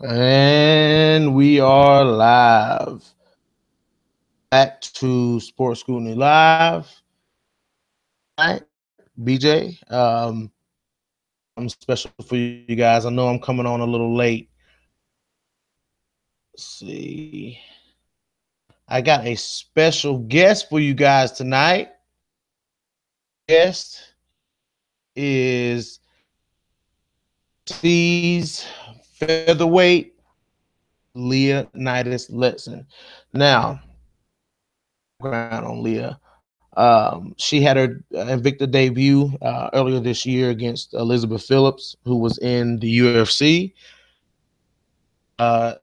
And we are live. Back to Sports Scrutiny Live. All right, BJ. I'm special for you guys. I know I'm coming on a little late. Let's see. I got a special guest for you guys tonight. Guest is UFC's featherweight Leah NIDAS Letson. Now, background on Leah. She had her Invicta debut earlier this year against Elizabeth Phillips, who was in the UFC. Uh,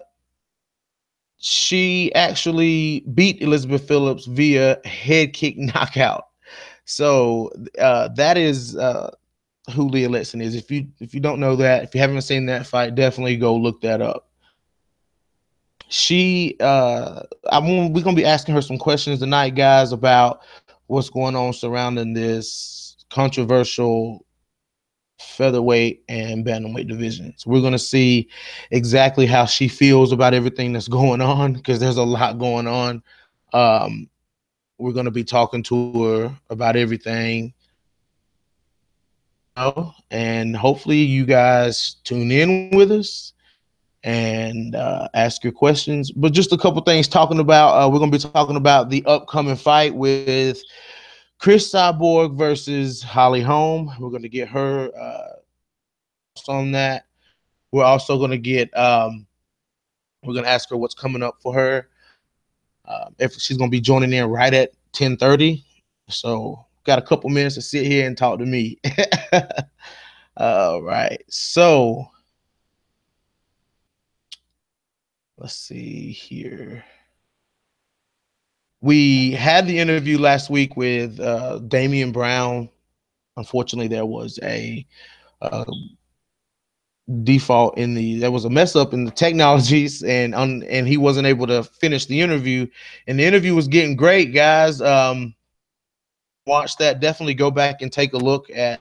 she actually beat Elizabeth Phillips via head kick knockout. So that is who Leah Letson is. If you don't know that, if you haven't seen that fight, definitely go look that up. We're gonna be asking her some questions tonight, guys, about what's going on surrounding this controversial featherweight and bantamweight divisions. We're going to see exactly how she feels about everything that's going on, because there's a lot going on. We're going to be talking to her about everything, and hopefully you guys tune in with us and ask your questions. But just a couple things talking about. We're going to be talking about the upcoming fight with Chris Cyborg versus Holly Holm. We're going to get her on that. We're also going to get we're going to ask her what's coming up for her, if she's going to be joining in right at 10:30. So got a couple minutes to sit here and talk to me. All right, so let's see here. We had the interview last week with Damian Brown. Unfortunately, there was a default in there was a mess up in the technologies, and he wasn't able to finish the interview. And the interview was getting great, guys. Watch that. Definitely go back and take a look at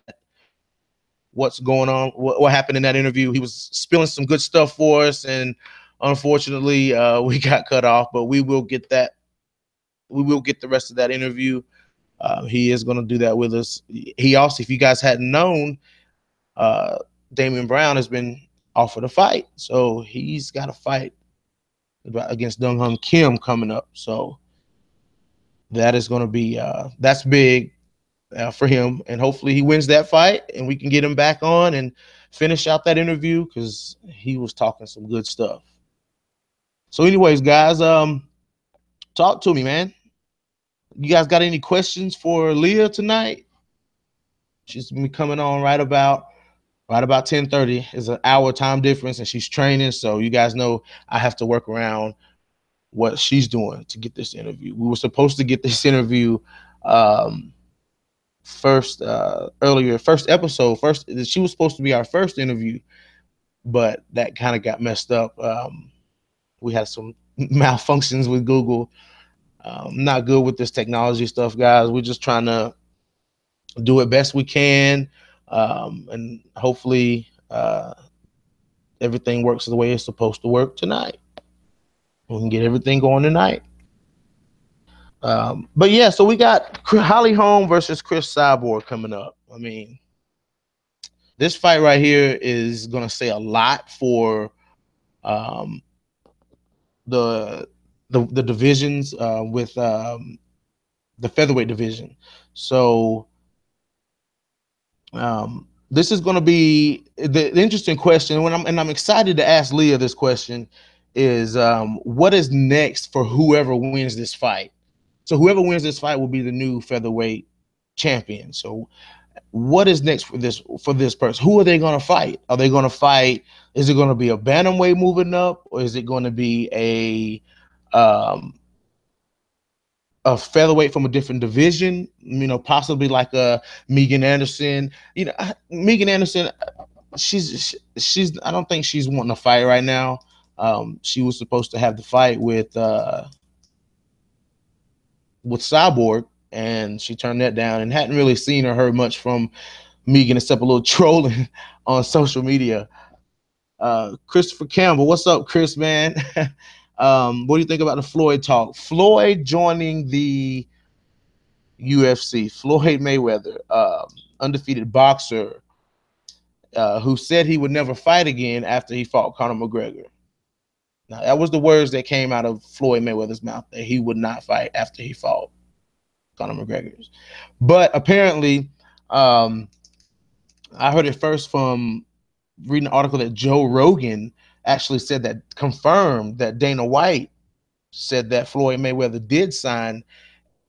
what's going on, what happened in that interview. He was spilling some good stuff for us, and unfortunately, we got cut off. But we will get that. We will get the rest of that interview. He is going to do that with us. He also, if you guys hadn't known, Damian Brown has been offered a fight, so he's got a fight against Dong Hun Kim coming up. So that is going to be that's big for him, and hopefully he wins that fight, and we can get him back on and finish out that interview, because he was talking some good stuff. So, anyways, guys, talk to me, man. You guys got any questions for Leah tonight? She's gonna be coming on right about 10:30. It's an hour time difference, and she's training, so you guys know I have to work around what she's doing to get this interview. We were supposed to get this interview first episode. She was supposed to be our first interview, but that kind of got messed up. We had some malfunctions with Google. Not good with this technology stuff, guys. We're just trying to do it best we can, and hopefully everything works the way it's supposed to work tonight. We can get everything going tonight. But yeah, so we got Holly Holm versus Chris Cyborg coming up. I mean, this fight right here is going to say a lot for um, the divisions with the featherweight division. So this is going to be the interesting question. I'm excited to ask Leah this question is what is next for whoever wins this fight. So whoever wins this fight will be the new featherweight champion. So what is next for this person? Who are they going to fight? Are they going to fight? Is it going to be a bantamweight moving up, or is it going to be a featherweight from a different division? Possibly like a Megan Anderson. Megan Anderson, she's I don't think she's wanting to fight right now. She was supposed to have the fight with Cyborg, and she turned that down, and hadn't really seen or heard much from Megan except a little trolling on social media. Christopher Campbell, what's up, Chris, man? What do you think about the Floyd talk? Floyd joining the UFC. Floyd Mayweather, undefeated boxer, who said he would never fight again after he fought Conor McGregor. Now, that was the words that came out of Floyd Mayweather's mouth, that he would not fight after he fought Conor McGregor. But apparently, I heard it first from reading an article that Joe Rogan actually said, that confirmed that Dana White said that Floyd Mayweather did sign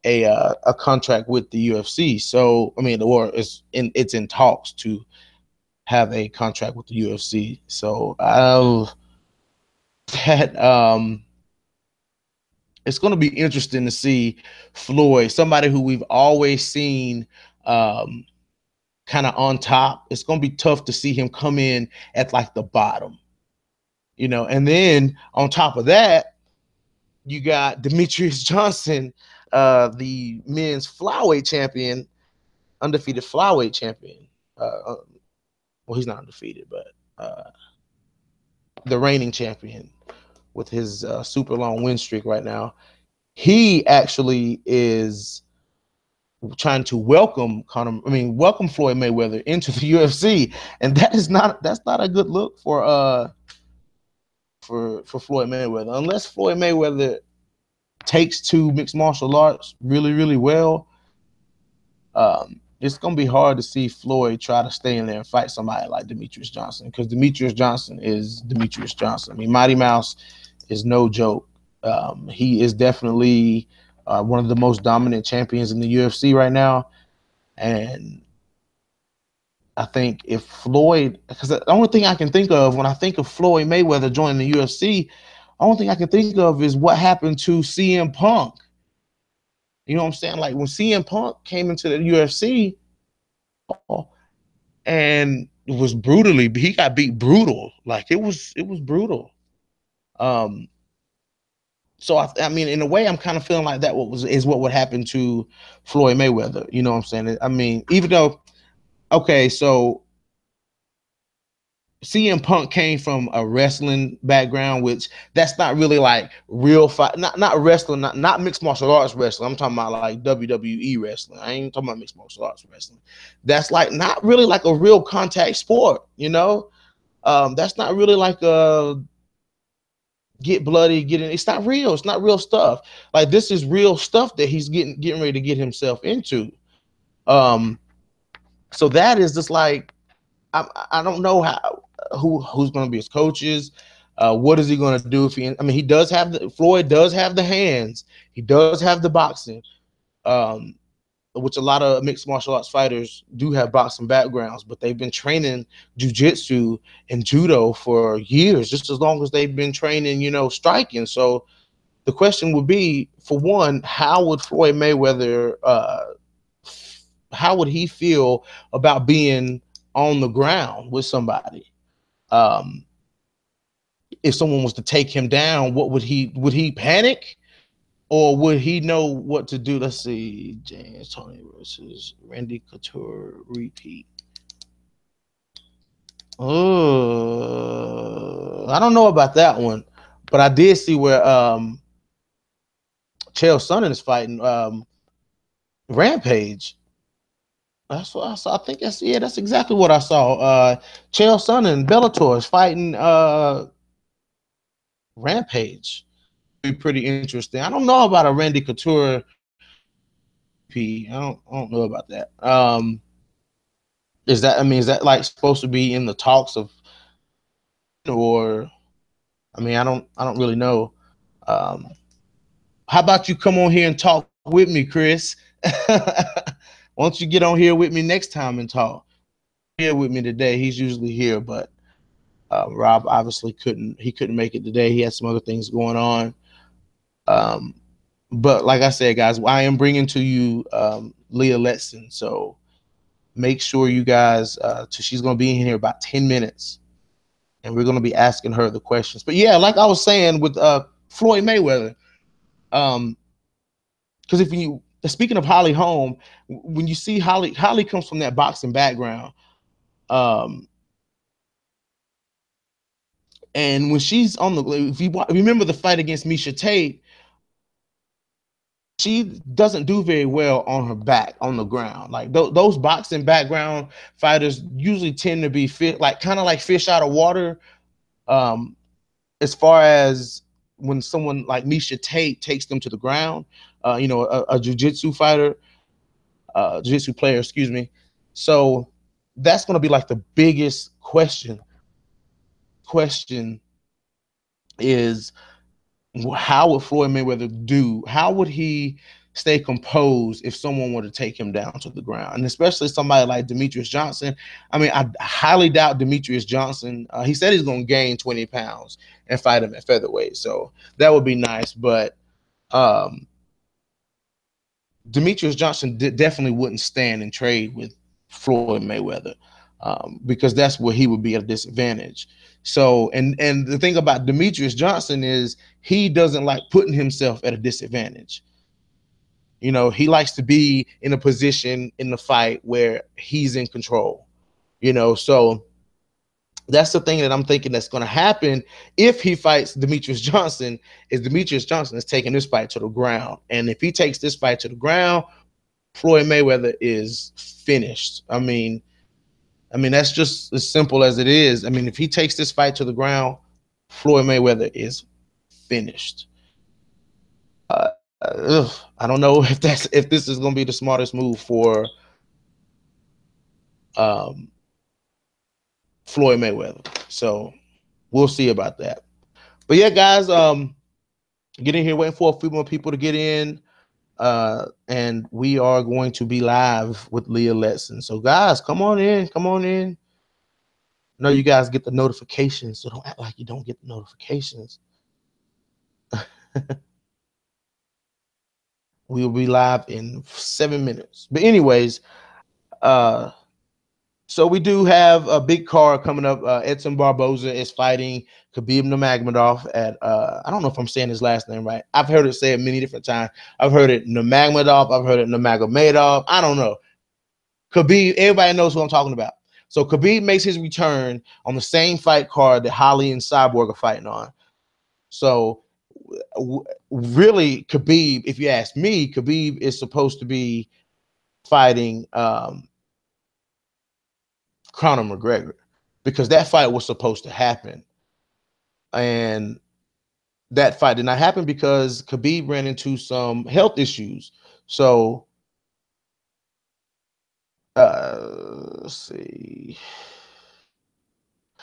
a contract with the UFC. So, I mean, it's in talks to have a contract with the UFC. So, it's going to be interesting to see Floyd, somebody who we've always seen kind of on top. It's going to be tough to see him come in at like the bottom, and then on top of that, you got Demetrius Johnson, the men's flyweight champion, undefeated flyweight champion. Well, he's not undefeated, but the reigning champion with his super long win streak right now. He actually is trying to welcome Floyd Mayweather into the UFC, and that's not a good look for Floyd Mayweather, unless Floyd Mayweather takes to mixed martial arts really, really well. It's gonna be hard to see Floyd try to stay in there and fight somebody like Demetrius Johnson, because Demetrius Johnson is Demetrius Johnson. I mean, Mighty Mouse is no joke. He is definitely one of the most dominant champions in the UFC right now. And I think if Floyd, because the only thing I can think of when I think of Floyd Mayweather joining the UFC, the only thing I can think of is what happened to CM Punk. You know what I'm saying? Like when CM Punk came into the UFC and it was he got beat brutal. Like it was brutal. So I mean, in a way, I'm kind of feeling like that is what would happen to Floyd Mayweather. You know what I'm saying? I mean, even though, okay, so CM Punk came from a wrestling background, which that's not really like real fight, not wrestling, not mixed martial arts wrestling. I'm talking about like WWE wrestling. I ain't talking about mixed martial arts wrestling. That's like not really like a real contact sport, That's not really like a get bloody, get in. It's not real. It's not real stuff. Like this is real stuff that he's getting ready to get himself into. So that is just like I don't know who's going to be his coaches. What is he going to do if he? I mean, Floyd does have the hands. He does have the boxing, which a lot of mixed martial arts fighters do have boxing backgrounds, but they've been training jiu-jitsu and judo for years, just as long as they've been training, striking. So the question would be, for one, how would Floyd Mayweather, how would he feel about being on the ground with somebody? If someone was to take him down, would he panic? Or would he know what to do? Let's see. James Toney versus Randy Couture repeat. Oh, I don't know about that one, but I did see where Chael Sonnen is fighting Rampage. That's what I saw. I think that's exactly what I saw. Chael Sonnen, Bellator is fighting Rampage. Be pretty interesting. I don't know about a Randy Couture. I don't know about that. Is that like supposed to be in the talks of, or I mean, I don't really know. How about you come on here and talk with me, Chris? Why don't you get on here with me next time and talk? Here with me today. He's usually here, but Rob obviously couldn't make it today. He had some other things going on. But like I said, guys, I am bringing to you Leah Letson. So make sure you guys, she's going to be in here about 10 minutes. And we're going to be asking her the questions. But yeah, like I was saying with Floyd Mayweather, because speaking of Holly Holm, when you see Holly comes from that boxing background. And when she's on the, if you remember the fight against Miesha Tate, she doesn't do very well on her back on the ground. Like those boxing background fighters usually tend to be kind of like fish out of water. As far as when someone like Miesha Tate takes them to the ground, a jiu-jitsu fighter, jiu-jitsu player, excuse me. So that's going to be like the biggest question is, how would Floyd Mayweather do? How would he stay composed if someone were to take him down to the ground? And especially somebody like Demetrius Johnson. I mean, I highly doubt Demetrius Johnson. He said he's going to gain 20 pounds and fight him at featherweight. So that would be nice. But Demetrius Johnson definitely wouldn't stand and trade with Floyd Mayweather, because that's where he would be at a disadvantage. So, and the thing about Demetrius Johnson is he doesn't like putting himself at a disadvantage. You know, he likes to be in a position in the fight where he's in control, so that's the thing that I'm thinking that's going to happen if he fights Demetrius Johnson, is Demetrius Johnson is taking this fight to the ground. And if he takes this fight to the ground, Floyd Mayweather is finished. I mean, that's just as simple as it is. I mean, if he takes this fight to the ground, Floyd Mayweather is finished. I don't know if this is going to be the smartest move for Floyd Mayweather. So we'll see about that. But yeah, guys, get in here, waiting for a few more people to get in. And we are going to be live with Leah Letson. So guys, come on in. I know you guys get the notifications, so don't act like you don't get the notifications. We will be live in 7 minutes. But anyways, so we do have a big card coming up. Edson Barboza is fighting Khabib Nurmagomedov at, I don't know if I'm saying his last name right. I've heard it said many different times. I've heard it Nurmagomedov. I've heard it Nurmagomedov. I don't know. Khabib, everybody knows who I'm talking about. So Khabib makes his return on the same fight card that Holly and Cyborg are fighting on. So really, Khabib, if you ask me, Khabib is supposed to be fighting Conor McGregor, because that fight was supposed to happen. And that fight did not happen because Khabib ran into some health issues. So let's see.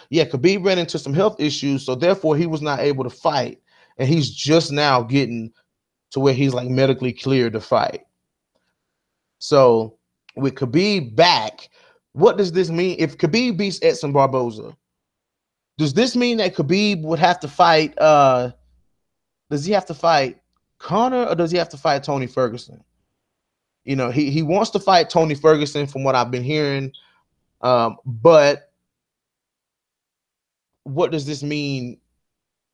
Yeah, Khabib ran into some health issues, so therefore he was not able to fight. And he's just now getting to where he's like medically cleared to fight. So with Khabib back, what does this mean? If Khabib beats Edson Barboza, does this mean that Khabib would have to fight? Does he have to fight Conor, or does he have to fight Tony Ferguson? You know, he wants to fight Tony Ferguson from what I've been hearing. But what does this mean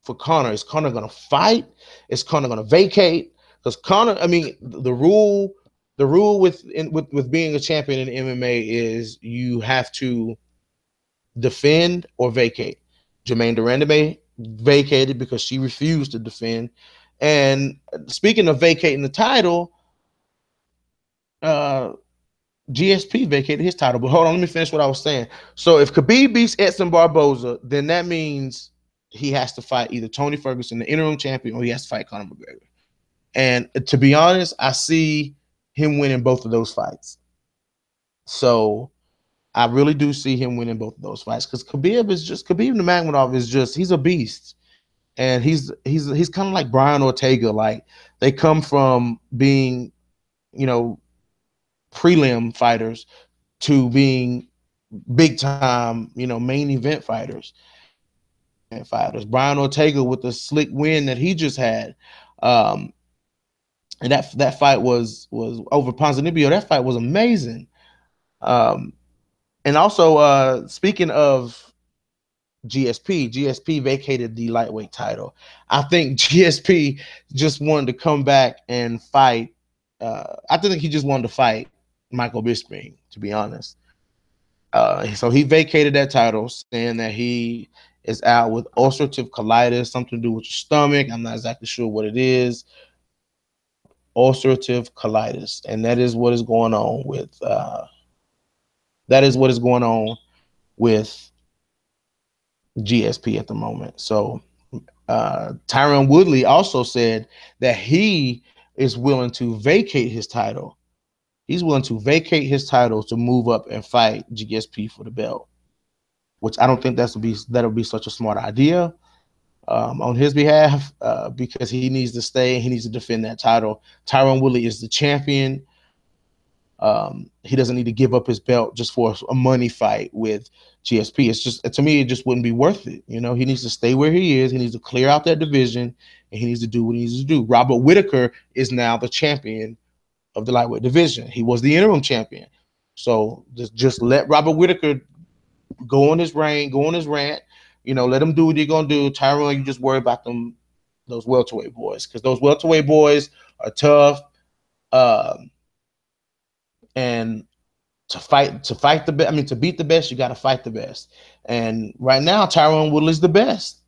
for Conor? Is Conor going to fight? Is Conor going to vacate? Because Conor, I mean, the rule with being a champion in MMA is you have to defend or vacate. Jermaine Durandame vacated because she refused to defend. And speaking of vacating the title, GSP vacated his title. But hold on, let me finish what I was saying. So if Khabib beats Edson Barboza, then that means he has to fight either Tony Ferguson, the interim champion, or he has to fight Conor McGregor. And to be honest, I see him winning both of those fights. So I really do see him winning both of those fights, because Khabib Nurmagomedov is just, he's a beast. And he's kind of like Brian Ortega. Like, they come from being, prelim fighters to being big time, main event fighters. Brian Ortega with the slick win that he just had. And that fight was over Ponzinibbio. That fight was amazing. And also, speaking of GSP vacated the lightweight title. I think GSP just wanted to come back and fight. I think he just wanted to fight Michael Bisping, to be honest. So he vacated that title, saying that he is out with ulcerative colitis, something to do with your stomach. I'm not exactly sure what it is. Ulcerative colitis, and that is what is going on with. That is what is going on with GSP at the moment. So Tyron Woodley also said that he is willing to vacate his title. He's willing to vacate his title to move up and fight GSP for the belt, which I don't think that'll be such a smart idea on his behalf because he needs to stay. He needs to defend that title. Tyron Woodley is the champion. He doesn't need to give up his belt just for a money fight with GSP. It's just, to me, it just wouldn't be worth it. You know, he needs to stay where he is. He needs to clear out that division, and he needs to do what he needs to do. Robert Whitaker is now the champion of the lightweight division. He was the interim champion. So just let Robert Whitaker go on his reign, go on his rant. You know, let him do what he's gonna do. Tyrone, you just worry about those welterweight boys, because those welterweight boys are tough. And to beat the best, you got to fight the best. And right now, Tyron Woodley's the best.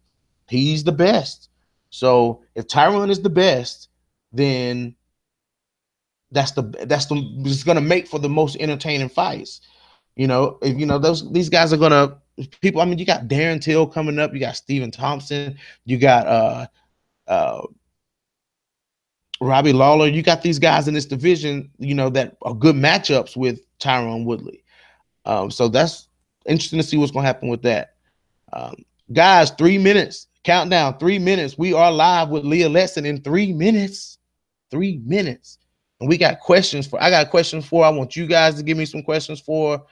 He's the best. So if Tyron is the best, then that's it's gonna make for the most entertaining fights. You know, if you know these guys are gonna people. I mean, you got Darren Till coming up, you got Stephen Thompson, you got Robbie Lawler. You got these guys in this division, you know, that are good matchups with Tyron Woodley. So that's interesting to see what's going to happen with that. Guys, 3 minutes. Countdown, 3 minutes. We are live with Leah Letson in 3 minutes. 3 minutes. And we got questions for. I got questions for. I want you guys to give me some questions for.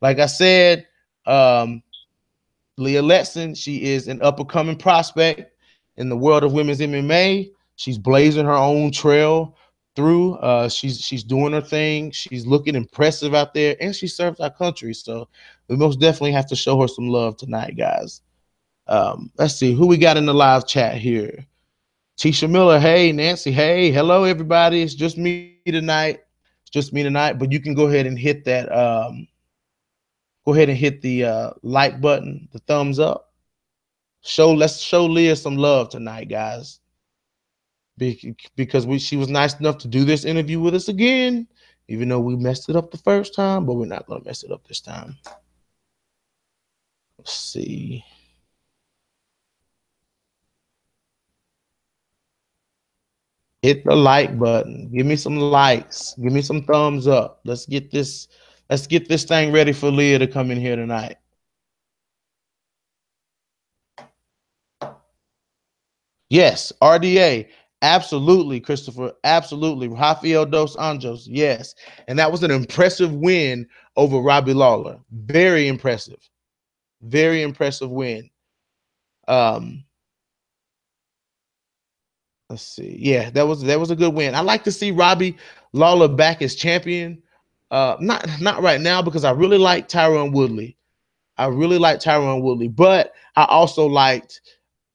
Like I said, Leah Letson, she is an up-and-coming prospect in the world of women's MMA. She's blazing her own trail through. She's doing her thing. She's looking impressive out there, and she serves our country. So we most definitely have to show her some love tonight, guys. Let's see who we got in the live chat here. Tisha Miller, hey. Nancy, hey. Hello, everybody. It's just me tonight. It's just me tonight. But you can go ahead and hit that. Go ahead and hit the like button, the thumbs up. Let's show Leah some love tonight, guys. Because she was nice enough to do this interview with us again, even though we messed it up the first time, but we're not going to mess it up this time. Let's see. Hit the like button. Give me some likes. Give me some thumbs up. Let's get this thing ready for Leah to come in here tonight. Yes, RDA. Absolutely, Christopher. Absolutely. Rafael Dos Anjos. Yes. And that was an impressive win over Robbie Lawler. Very impressive. Very impressive win. Let's see. Yeah, that was a good win. I like to see Robbie Lawler back as champion. Not right now, because I really like Tyron Woodley. But I also liked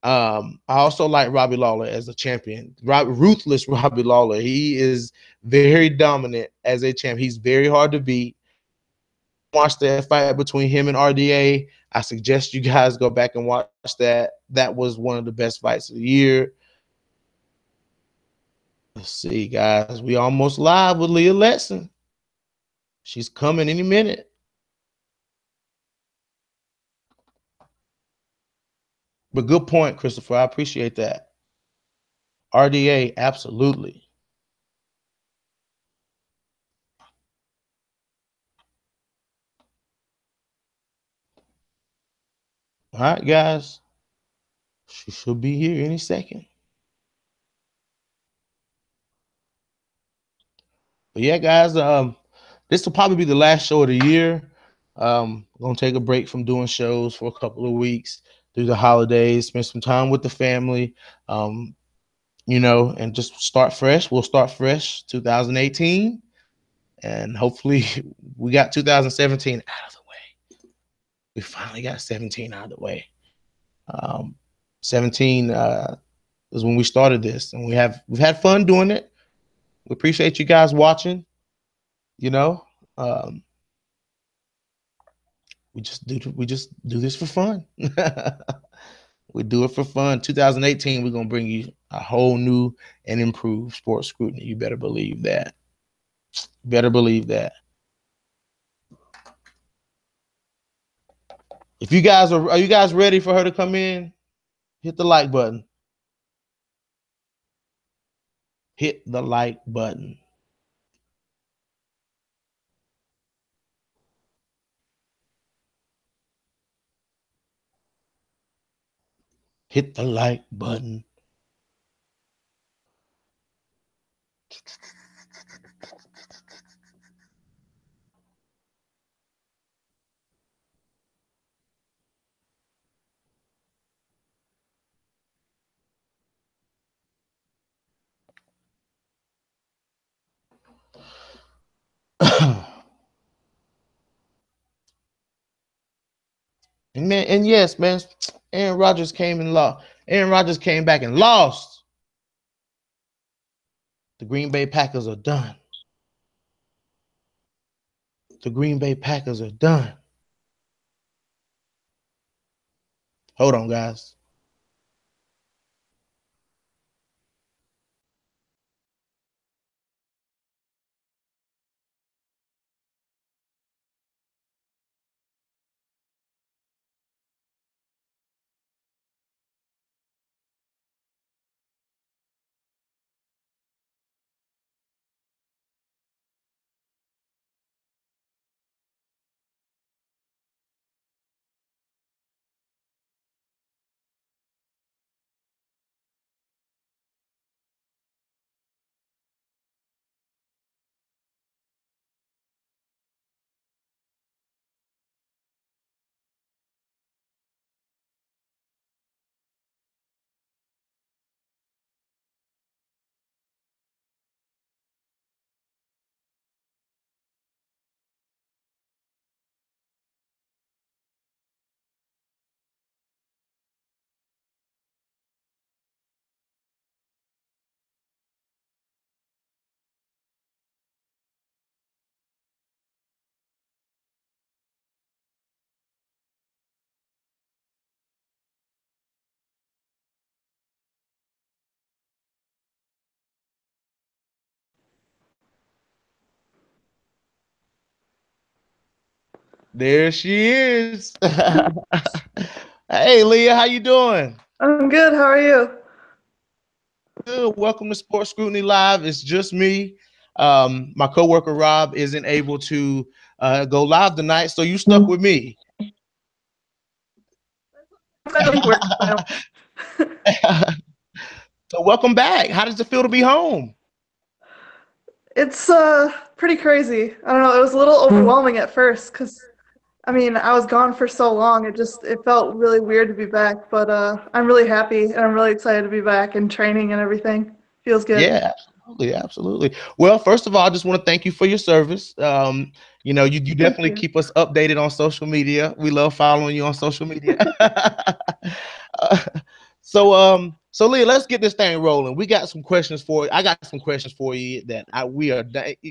Robbie Lawler as a champion. Ruthless Robbie Lawler. He is very dominant as a champ. He's very hard to beat. Watch that fight between him and RDA. I suggest you guys go back and watch that. That was one of the best fights of the year. Let's see, guys. We almost live with Leah Letson. She's coming any minute. But good point, Christopher. I appreciate that. RDA, absolutely. All right, guys. She should be here any second. But yeah, guys, this will probably be the last show of the year. I'm gonna take a break from doing shows for a couple of weeks through the holidays, spend some time with the family, you know, and just start fresh. We'll start fresh 2018, and hopefully we got 2017 out of the way. We finally got 17 out of the way. 17 is when we started this, and we've had fun doing it. We appreciate you guys watching. You know, we just do this for fun. We do it for fun. 2018, we're gonna bring you a whole new and improved sports scrutiny. You better believe that. Better believe that. If you guys are you guys ready for her to come in? Hit the like button. Hit the like button. Hit the like button. And yes, man, Aaron Rodgers came and lost. Aaron Rodgers came back and lost. The Green Bay Packers are done. The Green Bay Packers are done. Hold on, guys. There she is. Hey, Leah, how you doing? I'm good. How are you? Good. Welcome to Sports Scrutiny Live. It's just me. My coworker Rob isn't able to go live tonight, so you stuck with me. My link works. So welcome back. How does it feel to be home? It's pretty crazy. I don't know. It was a little overwhelming at first because I mean I was gone for so long. It felt really weird to be back. But I'm really happy and I'm really excited to be back and training and everything. Feels good. Yeah, absolutely, absolutely. Well, first of all, I just want to thank you for your service. You Thank definitely you. keep us updated on social media. We love following you on social media. Uh, so Leah, let's get this thing rolling. We got some questions for you. I got some questions for you that we are.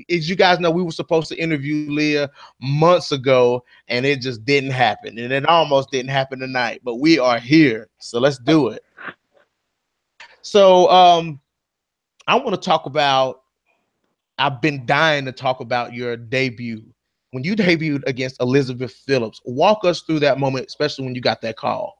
As you guys know, we were supposed to interview Leah months ago, and it just didn't happen, and it almost didn't happen tonight. But we are here, so let's do it. So I want to talk about. I've been dying to talk about your debut. When you debuted against Elizabeth Phillips, walk us through that moment, especially when you got that call.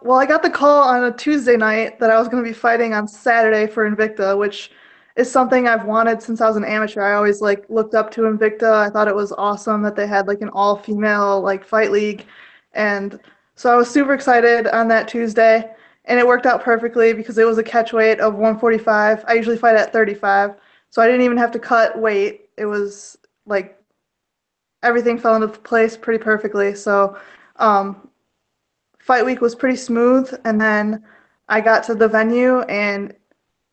Well, I got the call on a Tuesday night that I was going to be fighting on Saturday for Invicta, which is something I've wanted since I was an amateur. I always like looked up to Invicta. I thought it was awesome that they had like an all-female like fight league, and so I was super excited on that Tuesday, and it worked out perfectly because it was a catch weight of 145. I usually fight at 35, so I didn't even have to cut weight. It was like everything fell into place pretty perfectly. So um, fight week was pretty smooth, and then I got to the venue and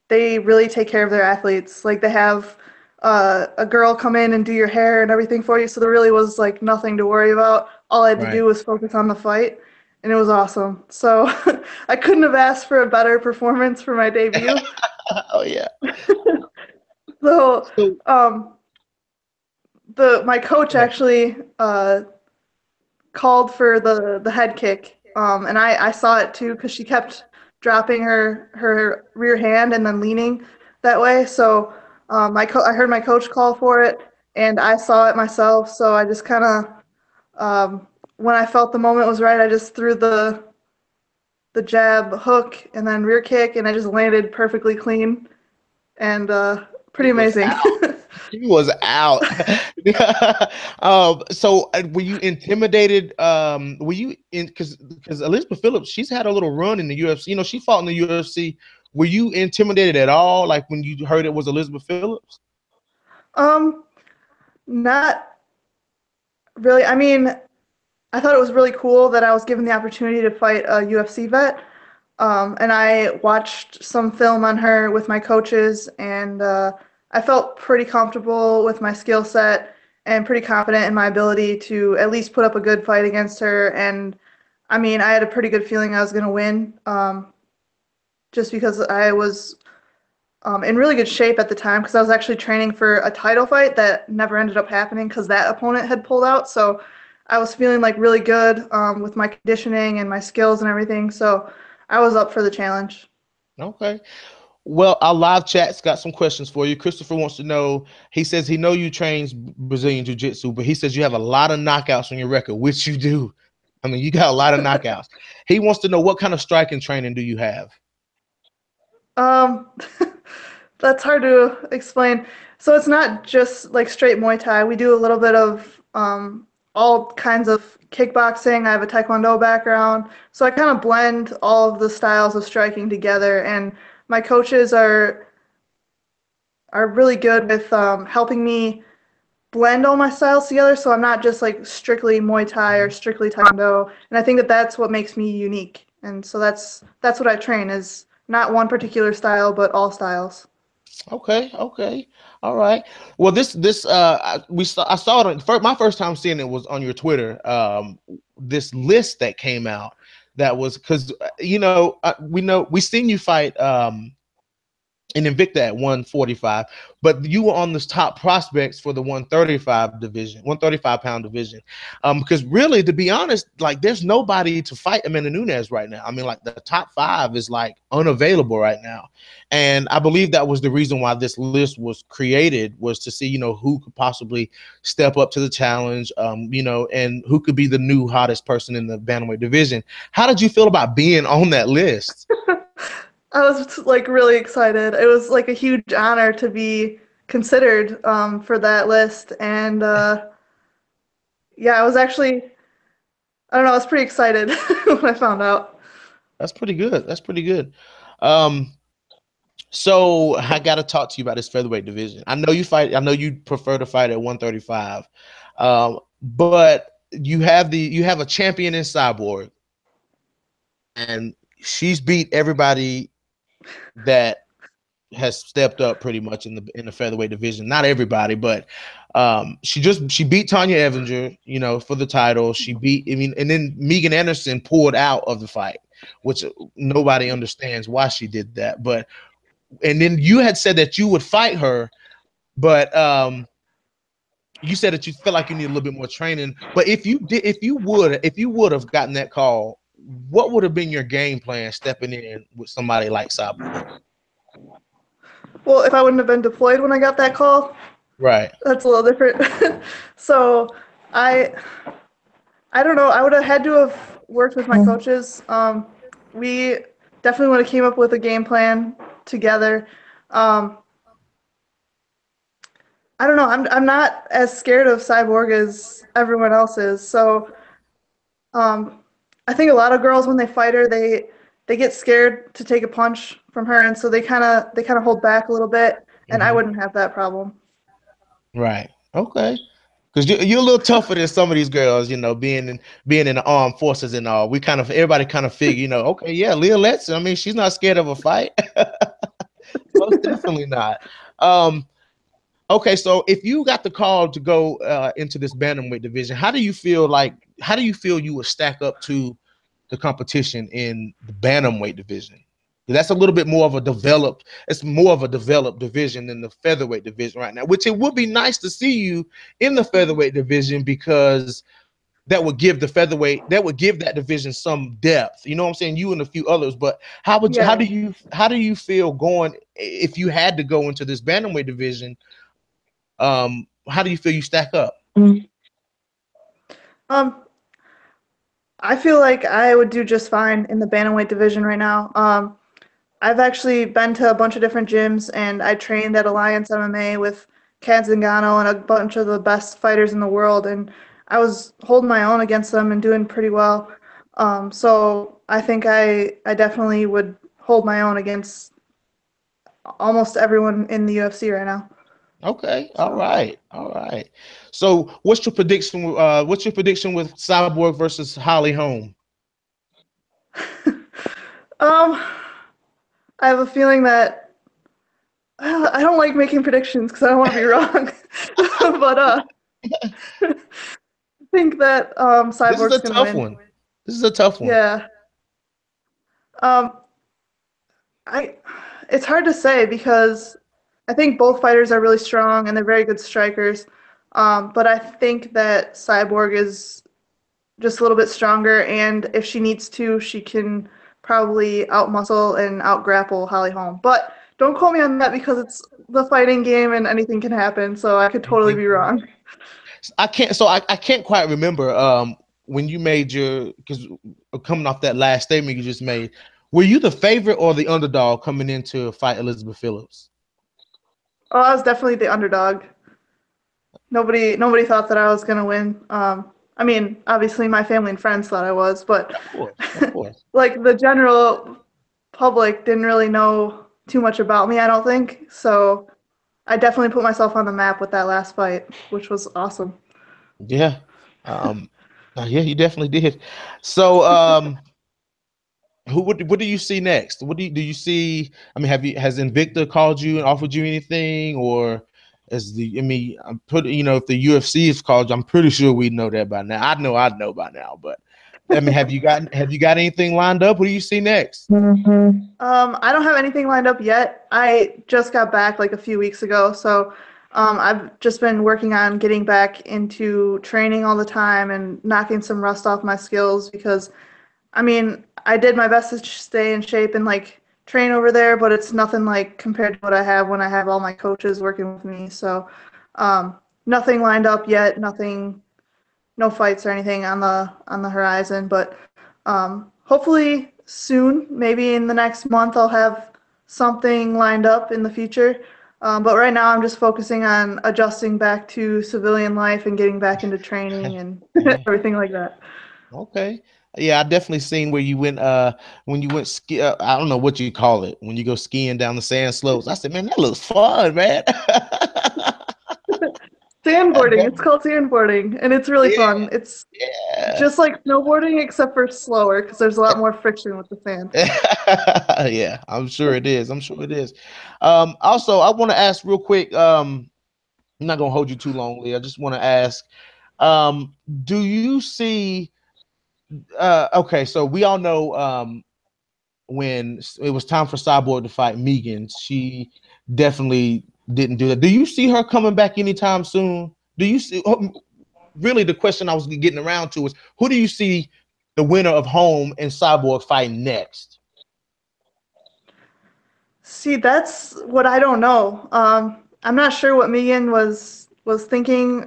they really take care of their athletes. Like they have a girl come in and do your hair and everything for you, so there really was like nothing to worry about. All I had to Right. do was focus on the fight, and it was awesome. So I couldn't have asked for a better performance for my debut. Oh yeah. So So um, my coach actually called for the head kick, and I saw it too because she kept dropping her rear hand and then leaning that way. So I heard my coach call for it, and I saw it myself. So I just kind of when I felt the moment was right, I just threw the jab, hook, and then rear kick, and I just landed perfectly clean and He pretty was amazing. out. He was out. So were you intimidated? Were you in because Elizabeth Phillips, she's had a little run in the UFC. You know, she fought in the UFC. Were you intimidated at all? Like when you heard it was Elizabeth Phillips? um, Not really. I mean, I thought it was really cool that I was given the opportunity to fight a UFC vet. And I watched some film on her with my coaches, and I felt pretty comfortable with my skill set and pretty confident in my ability to at least put up a good fight against her. And I mean, I had a pretty good feeling I was going to win, just because I was in really good shape at the time because I was actually training for a title fight that never ended up happening because that opponent had pulled out. So I was feeling like really good with my conditioning and my skills and everything. So I was up for the challenge. Okay. Well, our live chat's got some questions for you. Christopher wants to know. He says he know you trains Brazilian Jiu-Jitsu, but he says you have a lot of knockouts on your record, which you do. I mean, you got a lot of knockouts. He wants to know what kind of striking training do you have? Um, that's hard to explain. So it's not just like straight Muay Thai. We do a little bit of all kinds of kickboxing. I have a Taekwondo background. So I kind of blend all of the styles of striking together. And my coaches are really good with helping me blend all my styles together. So I'm not just like strictly Muay Thai or strictly Taekwondo. And I think that that's what makes me unique. And so that's what I train is not one particular style, but all styles. Okay, okay, all right. Well, I saw it my first time seeing it was on your Twitter. This list that came out that was because we know we seen you fight and Invicta at 145, but you were on the top prospects for the 135 division, 135-pound division. Because really, to be honest, like there's nobody to fight Amanda Nunes right now. I mean, like the top 5 is like unavailable right now. And I believe that was the reason why this list was created, was to see, who could possibly step up to the challenge, and who could be the new hottest person in the bantamweight division. How did you feel about being on that list? I was like really excited. It was like a huge honor to be considered for that list. And yeah, I was actually, I don't know, I was pretty excited when I found out. That's pretty good. That's pretty good. Um, So I got to talk to you about this featherweight division. I know you fight. I know you prefer to fight at 135, but you have a champion in Cyborg, and she's beat everybody that has stepped up pretty much in the featherweight division. Not everybody, but she beat Tanya Evinger, for the title. She beat. I mean, and then Megan Anderson pulled out of the fight, which nobody understands why she did that, but. And then you had said that you would fight her, but you said that you felt like you need a little bit more training. But if you would have gotten that call, what would have been your game plan stepping in with somebody like Cyborg? Well, if I wouldn't have been deployed when I got that call, Right. that's a little different. So I I don't know. I would have had to have worked with my coaches. We definitely would have came up with a game plan together. Um, I don't know. I'm not as scared of Cyborg as everyone else is. So um, I think a lot of girls when they fight her, they get scared to take a punch from her, and so they kind of hold back a little bit. And I Mm-hmm. wouldn't have that problem. Right. Okay. Because you're a little tougher than some of these girls, being in the armed forces and all. Everybody kind of figure, okay, yeah, Leah Letson. I mean, she's not scared of a fight. Most definitely not. Um, Okay, so if you got the call to go into this bantamweight division, how do you feel you would stack up to the competition in the bantamweight division? That's a little bit more of a developed. It's more of a developed division than the featherweight division right now. Which it would be nice to see you in the featherweight division because that would give that division some depth. You know what I'm saying? You and a few others. But Yeah. how do you feel going if you had to go into this bantamweight division? How do you feel you stack up? Um, I feel like I would do just fine in the bantamweight division right now. I've actually been to a bunch of different gyms, and I trained at Alliance MMA with Kat Zingano and a bunch of the best fighters in the world, and I was holding my own against them and doing pretty well. So I think I definitely would hold my own against almost everyone in the UFC right now. Okay, all So, right, all right. So, what's your prediction? What's your prediction with Cyborg versus Holly Holm? um, I have a feeling that I don't like making predictions because I don't want to be wrong, but I think that This is Cyborg's a gonna tough win. one. This is a tough one. Yeah. Um, I it's hard to say because I think both fighters are really strong and they're very good strikers. But I think that Cyborg is just a little bit stronger, and if she needs to, she can probably outmuscle and outgrapple Holly Holm. But don't quote me on that because it's the fighting game and anything can happen, so I could totally Anything be can wrong. happen. I can't. I can't quite remember. When you made your because coming off that last statement you just made, were you the favorite or the underdog coming into fight Elizabeth Phillips? Oh, I was definitely the underdog. Nobody thought that I was gonna win. I mean, obviously my family and friends thought I was, but Of course, of course. like the general public didn't really know too much about me, I don't think. So I definitely put myself on the map with that last fight, which was awesome. Yeah. Um. Yeah, you definitely did. So, what do you see next? What do you see? I mean, has Invicta called you and offered you anything, or as the I mean, I'm pretty if the UFC has called you, I'm pretty sure we know that by now. I'd know by now, but I mean, have you got anything lined up? What do you see next? I don't have anything lined up yet. I just got back like a few weeks ago, so I've just been working on getting back into training all the time and knocking some rust off my skills because I mean, I did my best to stay in shape and like train over there, but it's nothing like compared to what I have when I have all my coaches working with me. So, nothing lined up yet, nothing, no fights or anything on the horizon, but hopefully soon, maybe in the next month, I'll have something lined up in the future. But right now, I'm just focusing on adjusting back to civilian life and getting back into training and Yeah. everything like that. Okay. Yeah, I definitely seen where you went when you went ski I don't know what you call it when you go skiing down the sand slopes. I said, man, that looks fun, man. That Sandboarding. It's definitely, called sandboarding, and it's really yeah, fun. It's yeah. just like snowboarding, except for slower because there's a lot more friction with the sand. Yeah, I'm sure it is. I'm sure it is. Also, I want to ask real quick. I'm not gonna hold you too long, Leah. I just want to ask, um, do you see? Okay, so we all know when it was time for Cyborg to fight Megan, she definitely didn't do that. Do you see her coming back anytime soon? Do you see? Really, the question I was getting around to is, who do you see the winner of Home and Cyborg fighting next? See, that's what I don't know. I'm not sure what Megan was thinking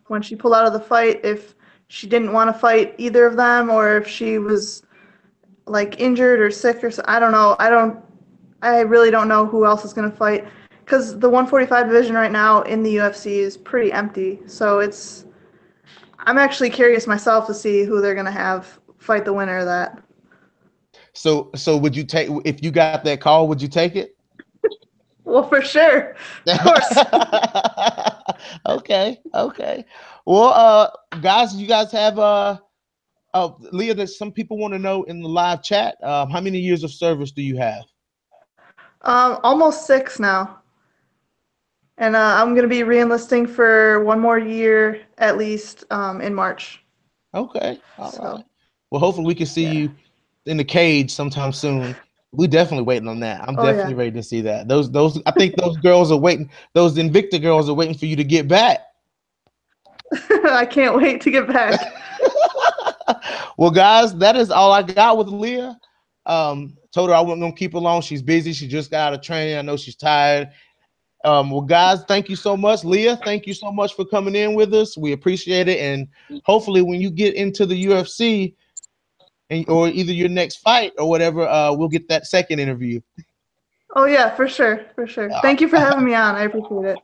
when she pulled out of the fight. If she didn't want to fight either of them, or if she was like injured or sick or so. I don't know. I really don't know who else is going to fight because the 145 division right now in the UFC is pretty empty. So it's I'm actually curious myself to see who they're going to have fight the winner of that. So would you take if you got that call? Would you take it? Well, for sure. Of course. Okay, okay. Well, guys, you guys have Leah. That some people want to know in the live chat. How many years of service do you have? Almost 6 now. And I'm going to be reenlisting for one more year at least in March. Okay, all So, right. Well, hopefully we can see yeah. you in the cage sometime soon. We definitely waiting on that. I'm Oh yeah. definitely ready to see that. Those I think those girls are waiting. Those Invicta girls are waiting for you to get back. I can't wait to get back. Well, guys, that is all I got with Leah. Told her I wasn't gonna keep her long. She's busy. She just got out of training. I know she's tired. Well, guys, thank you so much. Leah, thank you so much for coming in with us. We appreciate it. And hopefully when you get into the UFC or either your next fight or whatever, we'll get that second interview. Oh yeah, for sure, for sure. Thank you for having me on. I appreciate it.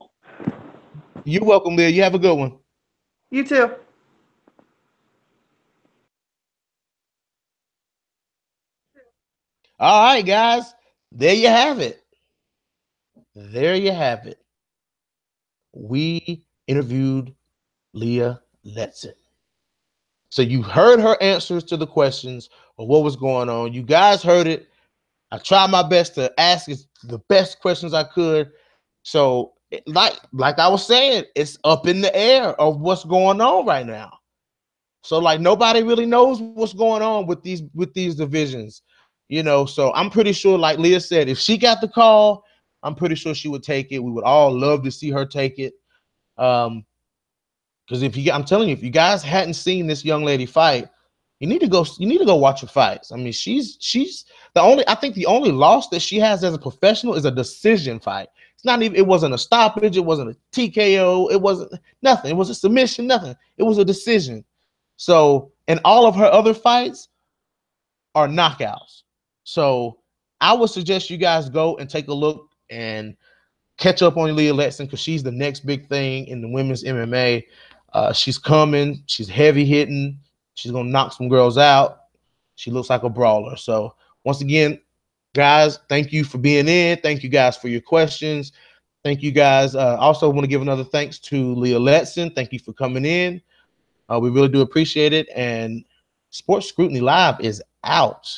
You're welcome, Leah. You have a good one. You too. All right, guys. There you have it. There you have it. We interviewed Leah Letson. So you heard her answers to the questions of what was going on. You guys heard it. I tried my best to ask the best questions I could. So like I was saying, it's up in the air of what's going on right now. So like nobody really knows what's going on with these divisions, you know. So I'm pretty sure, like Leah said, if she got the call, I'm pretty sure she would take it. We would all love to see her take it. Because I'm telling you, if you guys hadn't seen this young lady fight, you need to go watch her fights. I mean, she's I think the only loss that she has as a professional is a decision fight. It's not even, it wasn't a stoppage, it wasn't a TKO, it wasn't nothing. It was a submission, nothing. It was a decision. So, and all of her other fights are knockouts. So, I would suggest you guys go and take a look and catch up on Leah Letson because she's the next big thing in the women's MMA. She's coming. She's heavy hitting. She's gonna knock some girls out. She looks like a brawler. So once again, guys, thank you for being in. Thank you guys for your questions. Thank you guys. Also want to give another thanks to Leah Letson. Thank you for coming in. We really do appreciate it. And Sports Scrutiny Live is out.